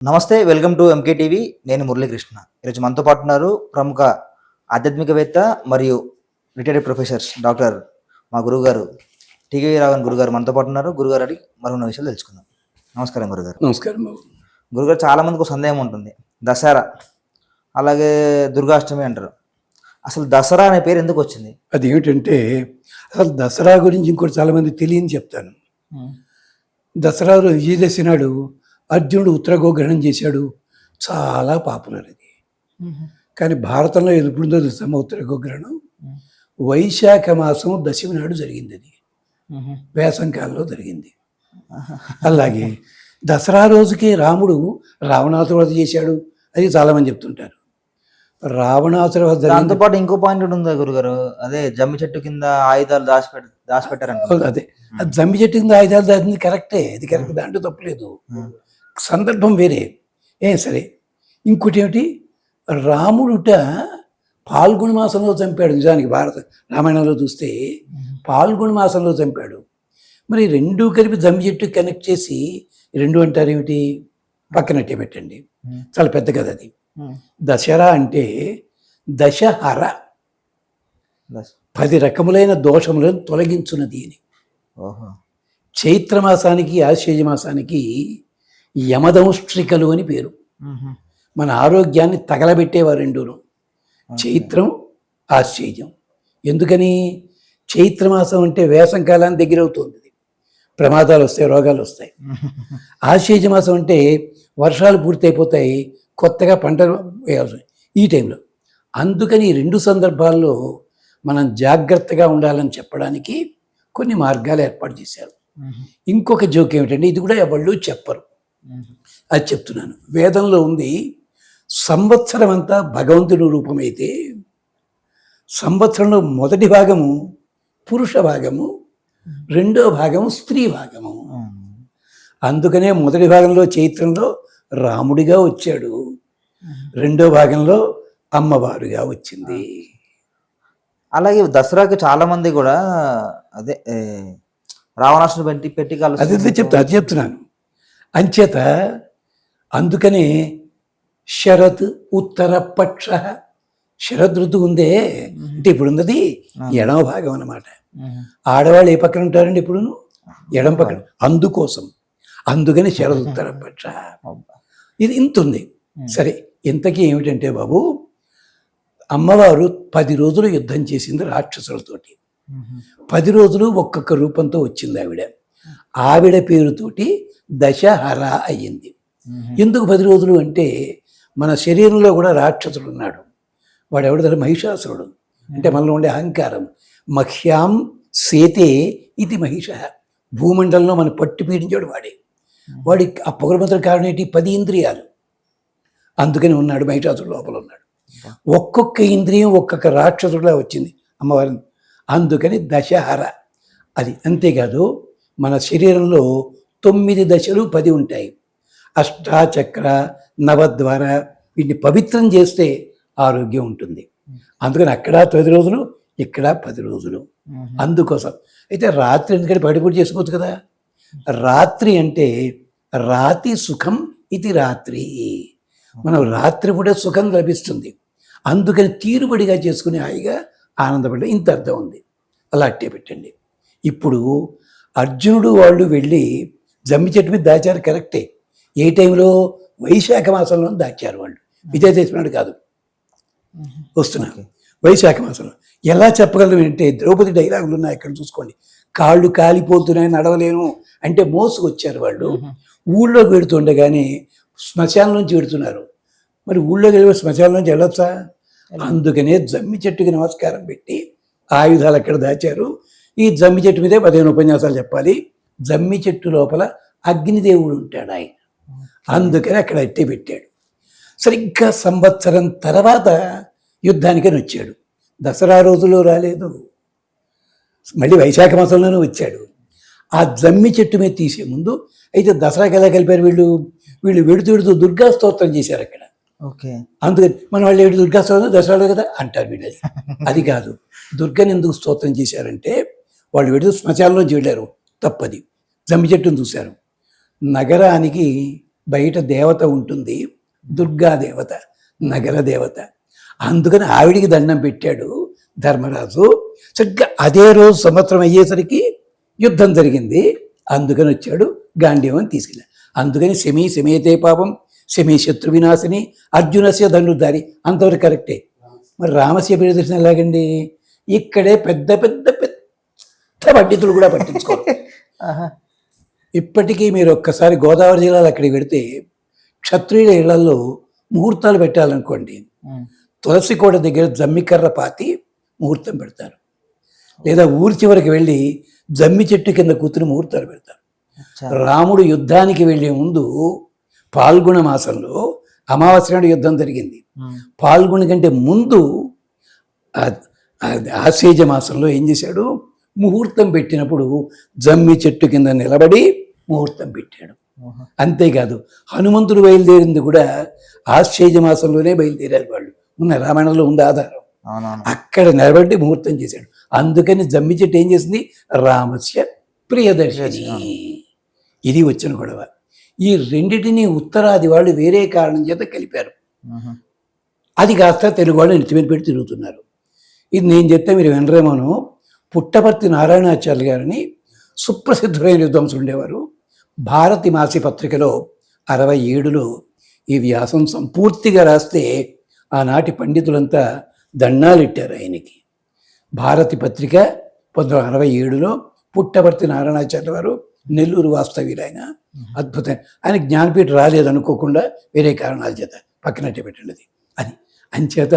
నమస్తే, welcome to MK TV. నేను మురళీకృష్ణ. ఈరోజు మనతో పాటు ఉన్నారు ప్రముఖ ఆధ్యాత్మికవేత్త మరియు రిటైర్డ్ ప్రొఫెసర్స్ డాక్టర్ మా గురువుగారు టీవీ రాఘవన్ గురుగారు మనతో పాటు ఉన్నారు. గురుగారు అడిగి మరొన్న విషయాలు తెలుసుకుందాం. నమస్కారం గురుగారు. నమస్కారం బాబు. గురుగారు, చాలా మందికి ఒక సందేహం ఉంటుంది. దసరా అలాగే దుర్గాష్టమి అంటారు. అసలు దసరా అనే పేరు ఎందుకు వచ్చింది? అది ఏమిటంటే అసలు దసరా గురించి ఇంకోటి చాలామంది తెలియని చెప్తాను. దసరా రోజు విజయదశమి నాడు అర్జునుడు ఉత్తరగోగ్రహణం చేశాడు. చాలా పాపులర్ అది. కానీ భారతంలో ఎప్పుడుందో తెలుసమ్మా ఉత్తరగోగ్రహణం? వైశాఖ మాసం దశమి నాడు జరిగింది. అది వేసంకాలంలో జరిగింది. అలాగే దసరా రోజుకి రాముడు రావణాసురవధ చేశాడు. అది చాలామంది చెప్తుంటారు. రావణాసురవధ దాంతో పాటు ఇంకో పాయింట్ ఉందా గురుగారు? అదే జమ్మి చెట్టు కింద ఆయుధాలు దాచిపెట్టారు. అదే అది జమ్మి చెట్టు కింద ఆయుధాలు దాచింది కరెక్టే. అది కరెక్ట్, దాంట్లో తప్పలేదు. సందర్భం వేరే. సరే, ఇంకోటి ఏమిటి, రాముడుట పాల్గొన మాసంలో చంపాడు. నిజానికి భారత రామాయణంలో చూస్తే పాల్గొన మాసంలో చంపాడు. మరి రెండు కలిపి జమ్మి చెట్టు కనెక్ట్ చేసి రెండు అంటారు ఏమిటి? పక్కనట్టే పెట్టండి, చాలా పెద్ద కథ అది. దసరా అంటే దశహర, 10 రకములైన దోషములను తొలగించున్నది అని. చైత్రమాసానికి ఆశ్వయుజ మాసానికి యమదంష్ట్రికలు అని పేరు. మన ఆరోగ్యాన్ని తగలబెట్టేవారు రెండును, చైత్రం ఆశ్వయుజం. ఎందుకని? చైత్రమాసం అంటే వేసంకాలాన్ని దగ్గర అవుతుంది, ప్రమాదాలు వస్తాయి, రోగాలు వస్తాయి. ఆశ్వయుజ మాసం అంటే వర్షాలు పూర్తయిపోతాయి, కొత్తగా పంటలు వేయాల్సి ఈ టైంలో. అందుకని ఈ రెండు సందర్భాల్లో మనం జాగ్రత్తగా ఉండాలని చెప్పడానికి కొన్ని మార్గాలు ఏర్పాటు చేశారు. ఇంకొక జోక్ ఏమిటంటే, ఇది కూడా ఎవళ్ళు చెప్పరు, అది చెప్తున్నాను. వేదంలో ఉంది, సంవత్సరం అంతా భగవంతుడి రూపమైతే సంవత్సరంలో మొదటి భాగము పురుష భాగము, రెండో భాగము స్త్రీ భాగము. అందుకనే మొదటి భాగంలో చైత్రంలో రాముడిగా వచ్చాడు, రెండో భాగంలో అమ్మవారుగా వచ్చింది. అలాగే దసరాకి చాలా మంది కూడా అదే రావణాసురుని పెట్టి అది చెప్తున్నాను. అంచేత అందుకనే శరత్ ఉత్తర పక్ష, శరద్ ఋతువు ఉందే అంటే ఇప్పుడు ఉన్నది ఎడమ భాగం అన్నమాట. ఆడవాళ్ళు ఏ పక్కన ఉంటారండి? ఇప్పుడు ఎడమ పక్కన. అందుకని శరద్ ఉత్తర పక్ష, ఇది ఇంత ఉంది. సరే, ఇంతకీ ఏమిటంటే బాబు, అమ్మవారు 10 రోజులు యుద్ధం చేసింది రాక్షసులతోటి. 10 రోజులు ఒక్కొక్క రూపంతో వచ్చింది ఆవిడ పేరుతోటి దశహర అయ్యింది. ఎందుకు 10 రోజులు అంటే, మన శరీరంలో కూడా రాక్షసుడు ఉన్నాడు. వాడు ఎవడతారు? మహిషాసురుడు. అంటే మనలో ఉండే అహంకారం. మహ్యాం సేతే ఇది మహిష, భూమండలంలో మన పట్టు పీడించాడు వాడే. వాడి ఆ పొగరమంత్ర కారణం ఏంటి? 10 ఇంద్రియాలు. అందుకని ఉన్నాడు, మహిషాసురుడు లోపల ఉన్నాడు. ఒక్కొక్క ఇంద్రియం ఒక్కొక్క రాక్షసుడిలా వచ్చింది అమ్మవారిని. అందుకని దశహర అది. అంతేకాదు, మన శరీరంలో 9 దశలు 10 ఉంటాయి. అష్టాచక్ర, నవద్వార, వీటిని పవిత్రం చేస్తే ఆరోగ్యం ఉంటుంది. అందుకని అక్కడ 10 రోజులు, ఇక్కడ 10 రోజులు. అందుకోసం అయితే రాత్రి ఎందుకంటే పడిపూట చేసుకోవచ్చు కదా. రాత్రి అంటే రాతి సుఖం, ఇది రాత్రి. మనం రాత్రి పూట సుఖం లభిస్తుంది. అందుకని తీరుబడిగా చేసుకుని హాయిగా ఆనందపడే, ఇంత అర్థం ఉంది. అలా అట్టే పెట్టండి. ఇప్పుడు అర్జునుడు వాళ్ళు వెళ్ళి జమ్మి చెట్టు మీద దాచారు, కరెక్టే. ఏ టైంలో? వైశాఖ మాసంలో దాచారు వాళ్ళు. విజయదశమి నాడు కాదు, వస్తున్నారు వైశాఖ మాసంలో. ఎలా చెప్పగలరు అంటే, ద్రౌపది డైలాగులు ఉన్నాయి ఇక్కడ చూసుకోండి. కాళ్ళు కాలిపోతున్నాయి, నడవలేను అంటే మోసుకొచ్చారు వాళ్ళు. ఊళ్ళోకి వెడుతుండగానే శ్మశానం నుంచి వెడుతున్నారు. మరి ఊళ్ళోకి వెళ్ళి శ్మశానం నుంచి వెళ్ళొచ్చా? అందుకనే జమ్మి చెట్టుకి నమస్కారం పెట్టి ఆయుధాలు అక్కడ దాచారు. ఈ జమ్మి చెట్టు మీదే 15 ఉపన్యాసాలు చెప్పాలి. జమ్మి చెట్టు లోపల అగ్నిదేవుడు ఉంటాడు ఆయన, అందుకని అక్కడ అట్టే పెట్టాడు. సరిగ్గా సంవత్సరం తర్వాత యుద్ధానికని వచ్చాడు. దసరా రోజులో రాలేదు, మళ్ళీ వైశాఖ మాసంలోనే వచ్చాడు. ఆ జమ్మి చెట్టు మీద తీసే ముందు అయితే దసరాకి ఎలా కలిపారు వీళ్ళు వెడుతూ దుర్గా స్తోత్రం చేశారు అక్కడ. అందుకని మన వాళ్ళు ఏడు దుర్గా స్తోత్రం దసరాలో కదా అంటారు వీళ్ళు. అది కాదు, దుర్గని ఎందుకు స్తోత్రం చేశారంటే, వాళ్ళు వెడుతూ శ్మశానంలోంచి వెళ్ళారు, తప్పది. జమ్మి చెట్టును చూశారు. నగరానికి బయట దేవత ఉంటుంది, దుర్గా దేవత, నగర దేవత. అందుకని ఆవిడికి దండం పెట్టాడు ధర్మరాజు. సరిగ్గా అదే రోజు సంవత్సరం అయ్యేసరికి యుద్ధం జరిగింది. అందుకని వచ్చాడు గాంధీవం తీసుకెళ్ళాడు. అందుకని శమీతే పాపం శమీ శత్రు వినాశిని అర్జునస్య ధనుర్ధారి అంతవరకు కరెక్టే. మరి రామస్య ప్రియదర్శనం ఎలాగండి? ఇక్కడే పెద్ద పెద్ద పెద్ద పండితులు కూడా పట్టించుకోరు. ఇప్పటికీ మీరు ఒక్కసారి గోదావరి జిల్లాలో అక్కడికి వెడితే క్షత్రియుల ఇళ్లలో ముహూర్తాలు పెట్టాలనుకోండి, తులసి కోట దగ్గర జమ్మికర్ర పాతి ముహూర్తం పెడతారు. లేదా ఊరి చివరికి వెళ్ళి జమ్మి చెట్టు కింద కూర్చుని ముహూర్తాలు పెడతారు. రాముడు యుద్ధానికి వెళ్ళే ముందు పాల్గొన మాసంలో అమావాస్య నాడు యుద్ధం జరిగింది. పాల్గొన కంటే ముందు ఆశ్వేజ మాసంలో ఏం చేశాడు? ముహూర్తం పెట్టినప్పుడు జమ్మి చెట్టు కింద నిలబడి ముహూర్తం పెట్టాడు. అంతేకాదు హనుమంతుడు బయలుదేరింది కూడా ఆశ్వేజ మాసంలోనే బయలుదేరారు వాళ్ళు. ఉన్న రామాయణంలో ఉంది ఆధారం. అక్కడ నిలబడి ముహూర్తం చేశాడు. అందుకని జమ్మి చెట్టు ఏం చేసింది? రామస్య ప్రియదర్శిని. ఇది వచ్చిన గొడవ. ఈ రెండిటిని ఉత్తరాది వాళ్ళు వేరే కారణం చేత కలిపారు. అది కాస్త తెలుగు వాళ్ళు నెత్తిమీద పెట్టి తిరుగుతున్నారు. ఇది నేను చెప్తే మీరు వినరేమోను. పుట్టపర్తి నారాయణాచార్య గారిని సుప్రసిద్ధులైన విద్వాంసులు ఉండేవారు. భారతి మాసి పత్రికలో 67లో ఈ వ్యాసం సంపూర్తిగా రాస్తే ఆనాటి పండితులంతా దండాలిట్టారు ఆయనకి. భారతి పత్రిక 1967లో పుట్టపర్తి నారాయణాచార్య వారు నెల్లూరు వాస్తవ్యులు. ఆయన అద్భుతం. ఆయన జ్ఞానపీఠ రాలేదు అనుకోకుండా వేరే కారణాల చేత పక్కనట్టే పెట్టండి. అది అంచేత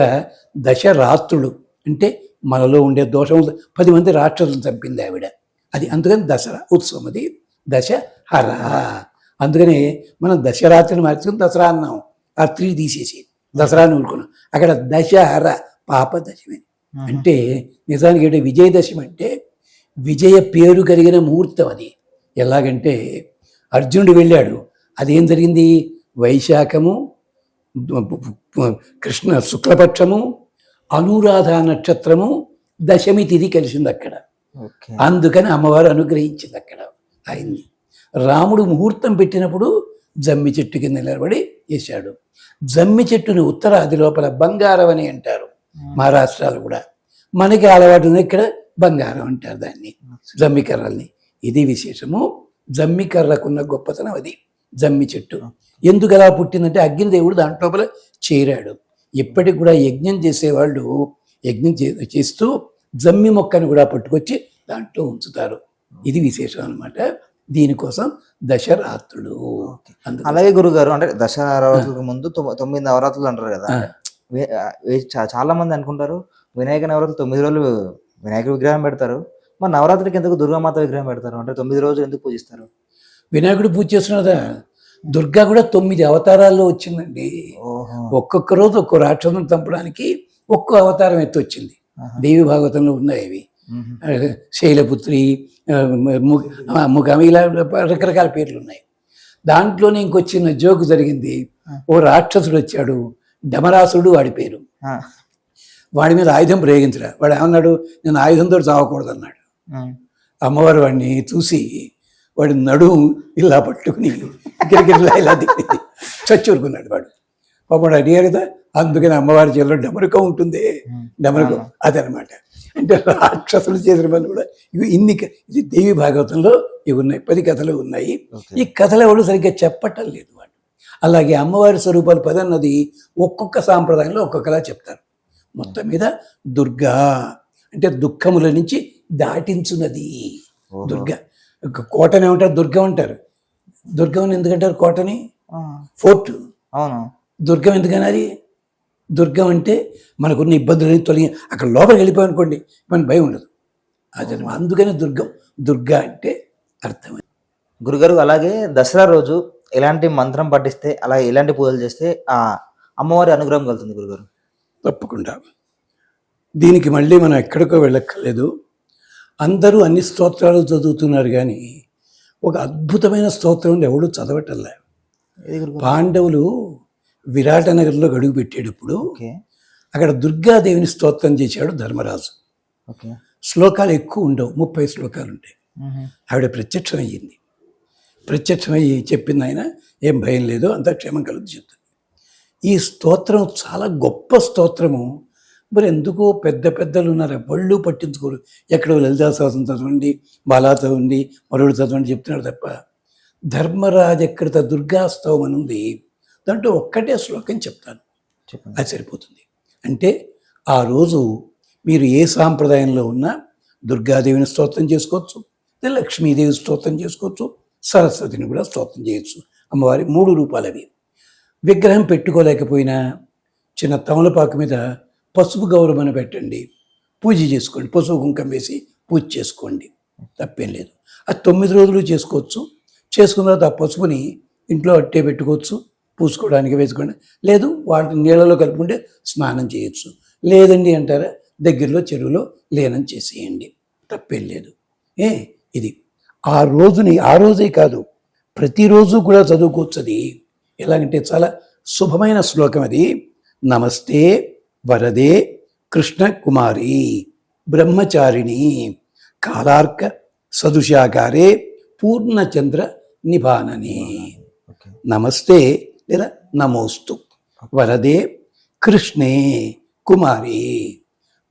దశరాత్రులు అంటే మనలో ఉండే దోషం 10 మంది రాక్షసులను చంపింది ఆవిడ. అది అందుకని దసరా ఉత్సవం. అది దశహర. అందుకని మనం దశరాత్రిని మార్చుకుని దసరా అన్నాం. ఆ 3 తీసేసి దసరాని ఊరుకున్నాం. అక్కడ దశహర పాపదశమి అంటే నిజానికి అంటే విజయదశమి అంటే విజయ పేరు కలిగిన ముహూర్తం. అది ఎలాగంటే అర్జునుడు వెళ్ళాడు. అదేం జరిగింది? వైశాఖము, కృష్ణ శుక్లపక్షము, అనురాధ నక్షత్రము, దశమి తిథి కలిసింది అక్కడ. అందుకని అమ్మవారు అనుగ్రహించింది అక్కడ ఆయన్ని. రాముడు ముహూర్తం పెట్టినప్పుడు జమ్మి చెట్టు కింద నిలబడి చేశాడు. జమ్మి చెట్టుని ఉత్తరాది లోపల బంగారం అని అంటారు. మహారాష్ట్రాలు కూడా మనకి అలవాటు ఉంది. ఇక్కడ బంగారం అంటారు దాన్ని, జమ్మికర్రల్ని. ఇది విశేషము. జమ్మికర్రకున్న గొప్పతనం అది. జమ్మి చెట్టు ఎందుకు అలా పుట్టిందంటే అగ్నిదేవుడు దాంట్లోపల చేరాడు. ఇప్పటికి కూడా యజ్ఞం చేసేవాళ్ళు యజ్ఞం చేస్తూ జమ్మి మొక్కను కూడా పట్టుకొచ్చి దాంట్లో ఉంచుతారు. ఇది విశేషం అనమాట. దీనికోసం దశరాత్రులు. అలాగే గురుగారు, అంటే దశరాత్రులకు ముందు 9 నవరాత్రులు అంటారు కదా. చాలా మంది అనుకుంటారు వినాయక నవరాత్రులు 9 రోజులు వినాయకుడి విగ్రహం పెడతారు. మరి నవరాత్రికి ఎందుకు దుర్గామాత విగ్రహం పెడతారు? అంటే 9 రోజులు ఎందుకు పూజిస్తారు? వినాయకుడు పూజ చేస్తున్నదా? దుర్గా కూడా 9 అవతారాల్లో వచ్చిందండి. ఒక్కొక్క రోజు ఒక్కో రాక్షసుని చంపడానికి ఒక్కో అవతారం ఎత్తి వచ్చింది. దేవి భాగవతంలో ఉన్నాయి అవి. శైలపుత్రి, ముఖం, ఇలా రకరకాల పేర్లు ఉన్నాయి. దాంట్లోనే ఇంకొచ్చిన జోకు జరిగింది. ఓ రాక్షసుడు వచ్చాడు, డమరాసుడు వాడి పేరు. వాడి మీద ఆయుధం ప్రయోగించరా. వాడు ఏమన్నాడు? నేను ఆయుధంతో చావకూడదు అన్నాడు. అమ్మవారు వాడిని చూసి వాడి నడుము ఇలా పట్టుకుని గిరిగిరిలా ఇలా దిక్కింది, చచ్చూరుకున్నాడు వాడు. పాపడు అడిగారు కదా. అందుకని అమ్మవారి చేతిలో డమరుకం ఉంటుంది. డమరుకం అదనమాట. అంటే రాక్షసులు చేసిన పనులు కూడా ఇవి ఇది దేవి భాగవతంలో ఇవి ఉన్నాయి. 10 కథలు ఉన్నాయి. ఈ కథలు ఎవరు సరిగ్గా చెప్పటం లేదు వాళ్ళు. అలాగే అమ్మవారి స్వరూపాలు 10 అన్నది ఒక్కొక్క సాంప్రదాయంలో ఒక్కొక్కలా చెప్తారు. మొత్తం మీద దుర్గా అంటే దుఃఖముల నుంచి దాటించున్నది దుర్గా. కోటని ఏమంటారు? దుర్గం అంటారు. దుర్గం ఎందుకంటారు? కోటని ఫోర్ట్. అవును. దుర్గం ఎందుకనాలి? దుర్గం అంటే మనకున్న ఇబ్బందులని తొలగి అక్కడ లోపలికి వెళ్ళిపోయి అనుకోండి మనకు భయం ఉండదు. అదే అందుకని దుర్గం. దుర్గా అంటే అర్థం. గురుగారు, అలాగే దసరా రోజు ఎలాంటి మంత్రం పఠిస్తే, అలాగే ఎలాంటి పూజలు చేస్తే ఆ అమ్మవారి అనుగ్రహం కలుగుతుంది గురుగారు? తప్పకుండా. దీనికి మళ్ళీ మనం ఎక్కడికో వెళ్ళక్కర్లేదు. అందరూ అన్ని స్తోత్రాలు చదువుతున్నారు కానీ ఒక అద్భుతమైన స్తోత్రం ఎవడు చదవటంలే. పాండవులు విరాటనగర్లో గడుగు పెట్టేటప్పుడు అక్కడ దుర్గాదేవిని స్తోత్రం చేశాడు ధర్మరాజు. శ్లోకాలు ఎక్కువ ఉండవు, 30 శ్లోకాలు ఉంటాయి. ఆవిడ ప్రత్యక్షం అయ్యింది. ప్రత్యక్షమై చెప్పింది ఆయన, ఏం భయం లేదు, అంతా క్షేమం కలుగుతూ చెప్తుంది. ఈ స్తోత్రం చాలా గొప్ప స్తోత్రము. మరి ఎందుకో పెద్ద పెద్దలు ఉన్నారు, వాళ్ళు పట్టించుకోరు. ఎక్కడో లలితా సహస్రం చదవండి, బాలా చదవండి, మరుడు చదవండి చెప్తున్నాడు తప్ప, ధర్మరాజు ఎక్కడ దుర్గాస్తవం అని ఉంది, దాంట్లో ఒక్కటే శ్లోకం చెప్తాను, చెప్పండి. అది సరిపోతుంది. అంటే ఆ రోజు మీరు ఏ సాంప్రదాయంలో ఉన్నా దుర్గాదేవిని స్తోత్రం చేసుకోవచ్చు, లేదా లక్ష్మీదేవి స్తోత్రం చేసుకోవచ్చు, సరస్వతిని కూడా స్తోత్రం చేయొచ్చు. అమ్మవారి 3 రూపాలు అవి. విగ్రహం పెట్టుకోలేకపోయినా చిన్న తమలపాకు మీద పసుపు గౌరవం పెట్టండి, పూజ చేసుకోండి, పసుపు కుంకం వేసి పూజ చేసుకోండి, తప్పేం లేదు. అది 9 రోజులు చేసుకోవచ్చు. చేసుకున్న తర్వాత ఆ పసుపుని ఇంట్లో అట్టే పెట్టుకోవచ్చు, పూసుకోవడానికి వేసుకోండి. లేదు వాటిని నీళ్ళలో కలుపుకుంటే స్నానం చేయొచ్చు. లేదండి అంటారా, దగ్గరలో చెరువులో లీనం చేసేయండి, తప్పేం లేదు. ఇది ఆ రోజే కాదు, ప్రతిరోజు కూడా చదువుకోవచ్చు. అది ఎలాగంటే చాలా శుభమైన శ్లోకం అది. నమస్తే వరదే కృష్ణ కుమారి బ్రహ్మచారిణి కాలార్క సదుషాకారే పూర్ణచంద్ర నిభానని. ఓకే. నమస్తే లేదా నమోస్తు వరదే కృష్ణే కుమారి.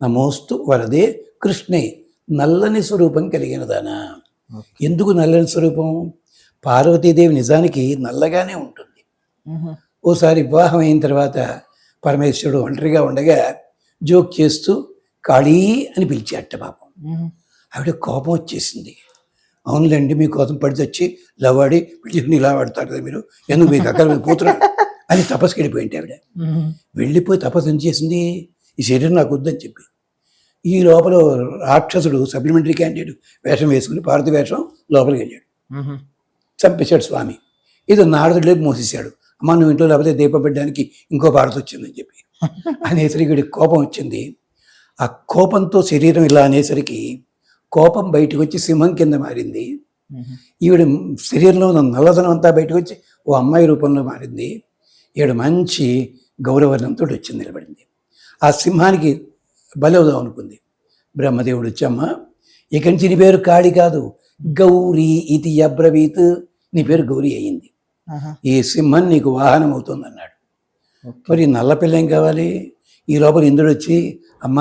నమోస్తు వరదే కృష్ణే, నల్లని స్వరూపం కలిగినదానా. ఎందుకు నల్లని స్వరూపం? పార్వతీదేవి నిజానికి నల్లగానే ఉంటుంది. ఓసారి వివాహం అయిన తర్వాత పరమేశ్వరుడు ఒంటరిగా ఉండగా జోక్ చేస్తూ కాళీ అని పిలిచాట పాపం. ఆవిడ కోపం వచ్చేసింది. అవునులేండి, మీకోసం పడి తెచ్చి లవాడి పిలిచి ఇలా వాడతారు కదా మీరు, ఎందుకు మీకు అక్కడ కూతురు అని తపస్సుకి వెళ్ళిపోయింది ఆవిడ. వెళ్ళిపోయి తపస్సు ఏం చేసింది, ఈ శరీరం నాకు వద్దని చెప్పి. ఈ లోపల రాక్షసుడు సప్లిమెంటరీ క్యాండిడేట్ వేషం వేసుకుని పార్వతి వేషం లోపలికి వెళ్ళాడు, చంపేశాడు స్వామి. ఇది నారదుడు లేపు మోసేశాడు. అమ్మ నువ్వు ఇంట్లో లేకపోతే దీపం పెట్టడానికి ఇంకో పార్వతి వచ్చిందని చెప్పి అనేసరికి వీడికి కోపం వచ్చింది. ఆ కోపంతో శరీరం ఇలా అనేసరికి కోపం బయటకు వచ్చి సింహం కింద మారింది. ఈవిడ శరీరంలో ఉన్న నల్లదనం అంతా బయటకు వచ్చి ఓ అమ్మాయి రూపంలో మారింది. ఈవిడ మంచి గౌరవర్ణంతో వచ్చి నిలబడింది. ఆ సింహానికి బలవుదాం అనుకుంది. బ్రహ్మదేవుడు వచ్చామ్మ, ఇక నుంచి నీ పేరు కాళి కాదు, గౌరీ ఇది అబ్రవీత్, నీ పేరు గౌరీ అయ్యింది. ఈ సింహం నీకు వాహనం అవుతుంది అన్నాడు. మరి నల్ల పిల్ల ఏం కావాలి? ఈ లోపల ఇంద్రుడు వచ్చి అమ్మ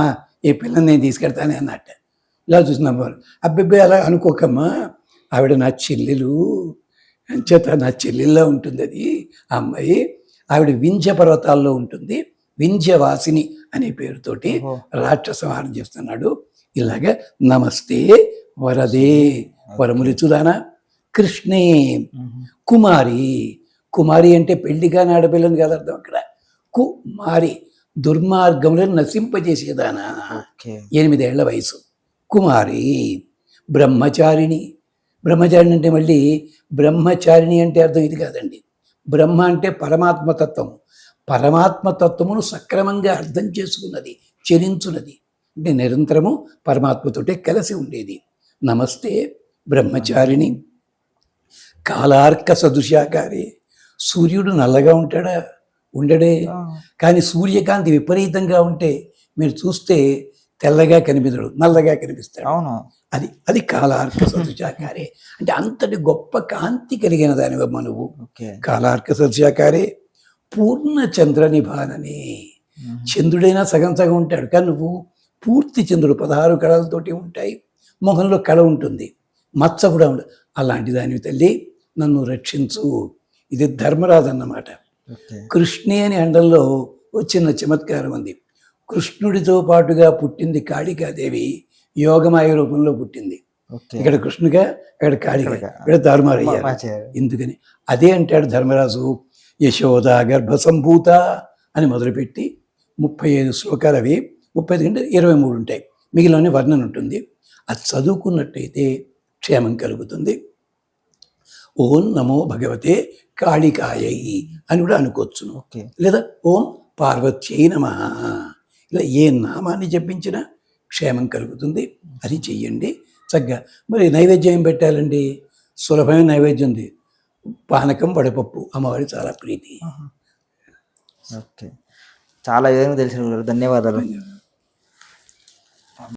ఈ పిల్లని నేను తీసుకెళ్తానే అన్నట్ట. ఇలా చూసినప్పుడు అబ్బాయి అలా అనుకోకమ్మా, ఆవిడ నా చెల్లెలు అంచేత నా చెల్లెల్లా ఉంటుంది అది ఆ అమ్మాయి. ఆవిడ వింధ్య పర్వతాల్లో ఉంటుంది, వింధ్యవాసిని అనే పేరుతోటి రాక్షసంహారం చేస్తున్నాడు. ఇలాగా నమస్తే వరదే, వరములిచుదానా, కృష్ణే కుమారి. కుమారి అంటే పెళ్లి కాని ఆడపిల్లని కాదు అర్థం అక్కడ. కుమారి దుర్మార్గములను నశింపజేసేదానా, 8 ఏళ్ల వయసు. కుమారి బ్రహ్మచారిణి. బ్రహ్మచారిణి అంటే మళ్ళీ బ్రహ్మచారిణి అంటే అర్థం ఇది కాదండి. బ్రహ్మ అంటే పరమాత్మతత్వం. పరమాత్మతత్వమును సక్రమంగా అర్థం చేసుకున్నది, చరించున్నది, అంటే నిరంతరము పరమాత్మతోటే కలిసి ఉండేది. నమస్తే బ్రహ్మచారిణి కాలార్క సదృశాకారే. సూర్యుడు నల్లగా ఉంటాడా? ఉండడే. కానీ సూర్యకాంతి విపరీతంగా ఉంటే మీరు చూస్తే తెల్లగా కనిపించడు, నల్లగా కనిపిస్తాడు. అవును, అది కాలార్క సదృశాకారే. అంటే అంతటి గొప్ప కాంతి కలిగిన దానివమ్మ నువ్వు. కాలార్క సదృశాకారే పూర్ణచంద్ర నిభానని. చంద్రుడైనా సగం సగం ఉంటాడు, కానీ నువ్వు పూర్తి చంద్రుడు, 16 కళలతోటి ఉంటాయి, మొహంలో కళ ఉంటుంది, మచ్చ కూడా ఉండదు. అలాంటి దానివి తల్లి నన్ను రక్షించు. ఇది ధర్మరాజు అన్నమాట. కృష్ణి అని అండంలో చిన్న చమత్కారం ఉంది. కృష్ణుడితో పాటుగా పుట్టింది కాళికాదేవి, యోగమాయ రూపంలో పుట్టింది. ఇక్కడ కృష్ణుగా, ఇక్కడ కాళిక, ఇక్కడ తారుమారయ్యారు. ఎందుకని అదే అంటాడు ధర్మరాజు. యశోద గర్భ సంభూత అని మొదలుపెట్టి 35 శ్లోకాలు, అవి 35 కంటే 23 ఉంటాయి, మిగిలిన వర్ణన ఉంటుంది. అది చదువుకున్నట్టయితే క్షేమం కలుగుతుంది. ఓం నమో భగవతే కాళికాయై అని కూడా అనుకోవచ్చును. లేదా ఓం పార్వత్యై నమః, ఇలా ఏ నామాన్ని జపించినా క్షేమం కలుగుతుంది. అది చెయ్యండి చక్కగా. మరి నైవేద్యం ఏం పెట్టాలండి? సులభమైన నైవేద్యం ఉంది, పానకం వడపప్పు. అమ్మవారి చాలా ప్రీతి. ఓకే, చాలా విధంగా తెలిసిన ధన్యవాదాలు.